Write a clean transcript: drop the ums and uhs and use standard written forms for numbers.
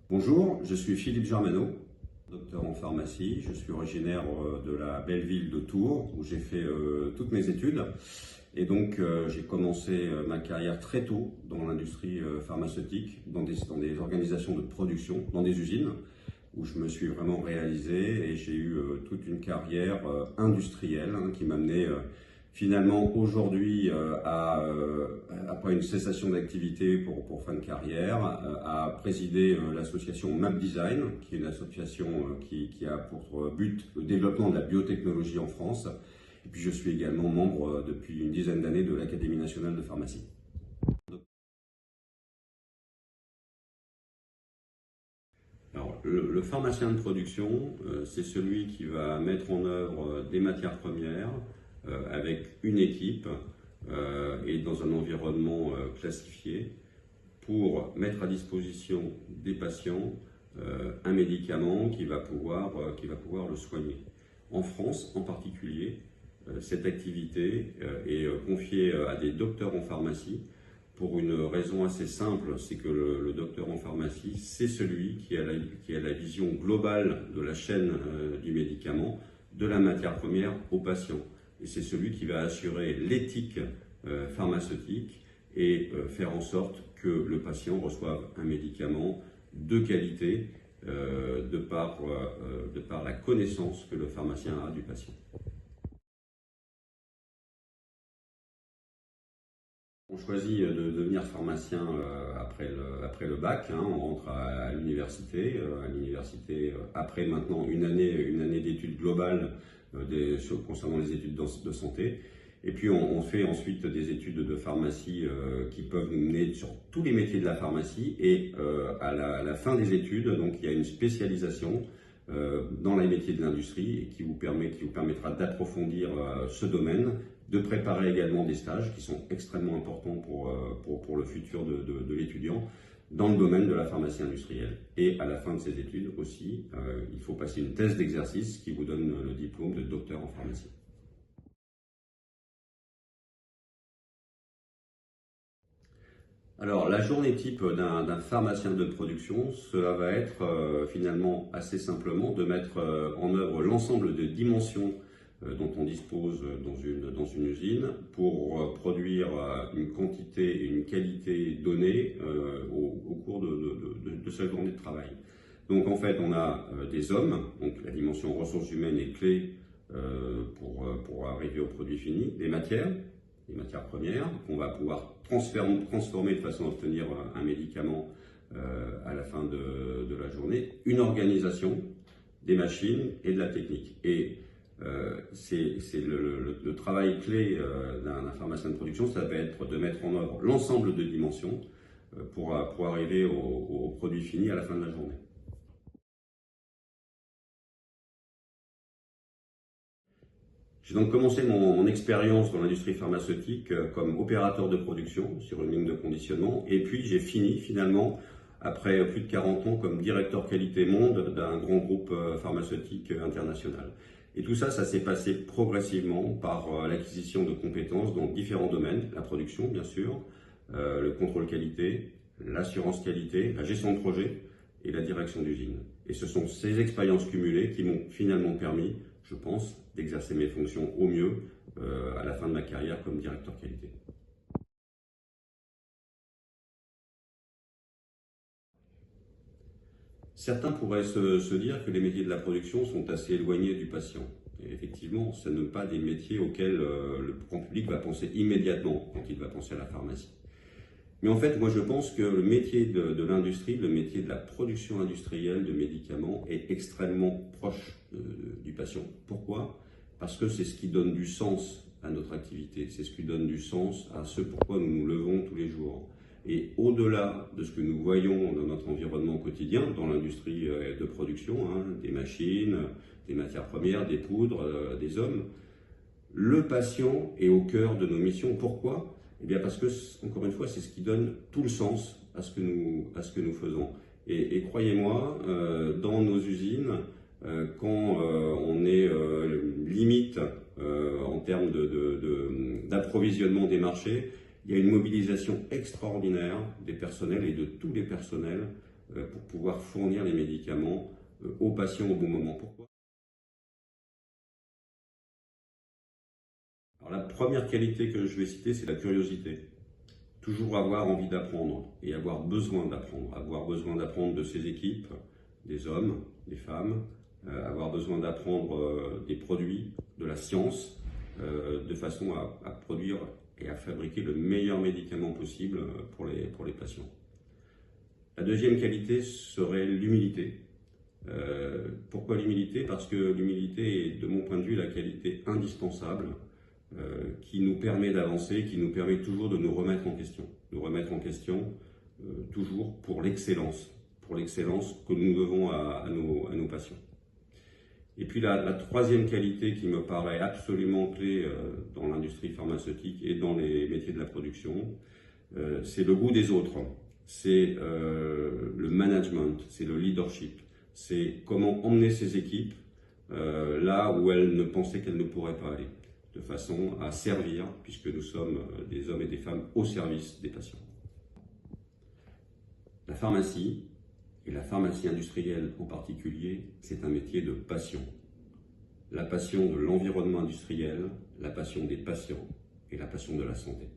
Bonjour, je suis Philippe Germano, docteur en pharmacie. Je suis originaire de la belle ville de Tours où j'ai fait toutes mes études. Et donc j'ai commencé ma carrière très tôt dans l'industrie pharmaceutique, dans des organisations de production, dans des usines où je me suis vraiment réalisé et j'ai eu toute une carrière industrielle qui m'a amené finalement aujourd'hui après une cessation d'activité pour fin de carrière, à présider l'association Map Design, qui est une association qui a pour but le développement de la biotechnologie en France. Et puis je suis également membre depuis une dizaine d'années de l'Académie nationale de pharmacie. Alors, le pharmacien de production, c'est celui qui va mettre en œuvre des matières premières avec une équipe et dans un environnement classifié pour mettre à disposition des patients un médicament qui va pouvoir le soigner. En France, en particulier, cette activité est confiée à des docteurs en pharmacie pour une raison assez simple, c'est que le docteur en pharmacie, c'est celui qui a la vision globale de la chaîne du médicament, de la matière première au patient. Et c'est celui qui va assurer l'éthique pharmaceutique et faire en sorte que le patient reçoive un médicament de qualité de par la connaissance que le pharmacien a du patient. On choisit de devenir pharmacien après le bac, on rentre à l'université. Après maintenant une année d'études globales concernant les études de santé. Et puis on fait ensuite des études de pharmacie qui peuvent nous mener sur tous les métiers de la pharmacie. Et à la fin des études, donc il y a une spécialisation dans les métiers de l'industrie et qui vous permettra d'approfondir ce domaine, de préparer également des stages qui sont extrêmement importants pour le futur de l'étudiant dans le domaine de la pharmacie industrielle. Et à la fin de ces études aussi, il faut passer une thèse d'exercice qui vous donne le diplôme de docteur en pharmacie. Alors, la journée type d'un pharmacien de production, cela va être finalement assez simplement de mettre en œuvre l'ensemble des dimensions dont on dispose dans une usine pour produire une quantité et une qualité donnée au cours de sa journée de travail. Donc en fait, on a des hommes, donc la dimension ressources humaines est clé pour arriver au produit fini, des matières premières qu'on va pouvoir transformer de façon à obtenir un médicament à la fin de la journée, une organisation, des machines et de la technique. Et c'est le travail clé d'un pharmacien de production, ça va être de mettre en œuvre l'ensemble de dimensions pour arriver au produit fini à la fin de la journée. J'ai donc commencé mon expérience dans l'industrie pharmaceutique comme opérateur de production sur une ligne de conditionnement et puis j'ai fini finalement après plus de 40 ans comme directeur qualité monde d'un grand groupe pharmaceutique international. Et tout ça, ça s'est passé progressivement par l'acquisition de compétences dans différents domaines, la production bien sûr, le contrôle qualité, l'assurance qualité, la gestion de projet et la direction d'usine. Et ce sont ces expériences cumulées qui m'ont finalement permis, je pense, d'exercer mes fonctions au mieux à la fin de ma carrière comme directeur qualité. Certains pourraient se dire que les métiers de la production sont assez éloignés du patient. Et effectivement, ce ne sont pas des métiers auxquels le grand public va penser immédiatement quand il va penser à la pharmacie. Mais en fait, moi je pense que le métier de l'industrie, le métier de la production industrielle de médicaments est extrêmement proche du patient. Pourquoi ? Parce que c'est ce qui donne du sens à notre activité, c'est ce qui donne du sens à ce pourquoi nous nous levons tous les jours. Et au-delà de ce que nous voyons dans notre environnement quotidien, dans l'industrie de production, des machines, des matières premières, des poudres, des hommes, le patient est au cœur de nos missions. Pourquoi ? Eh bien parce que, encore une fois, c'est ce qui donne tout le sens à ce que nous faisons. Et croyez-moi, dans nos usines, quand on est limite en termes d'approvisionnement des marchés, il y a une mobilisation extraordinaire des personnels et de tous les personnels pour pouvoir fournir les médicaments aux patients au bon moment. Pourquoi ? Alors, la première qualité que je vais citer, c'est la curiosité. Toujours avoir envie d'apprendre et avoir besoin d'apprendre de ses équipes, des hommes, des femmes, avoir besoin d'apprendre des produits, de la science, de façon à produire et à fabriquer le meilleur médicament possible pour les patients. La deuxième qualité serait l'humilité. Pourquoi l'humilité ? Parce que l'humilité est, de mon point de vue, la qualité indispensable qui nous permet d'avancer, qui nous permet toujours de nous remettre en question. Nous remettre en question toujours pour l'excellence que nous devons à nos patients. Et puis la troisième qualité qui me paraît absolument clé dans l'industrie pharmaceutique et dans les métiers de la production, c'est le goût des autres, c'est le management, c'est le leadership, c'est comment emmener ses équipes là où elles ne pensaient qu'elles ne pourraient pas aller, de façon à servir, puisque nous sommes des hommes et des femmes au service des patients. La pharmacie, et la pharmacie industrielle en particulier, c'est un métier de passion. La passion de l'environnement industriel, la passion des patients et la passion de la santé.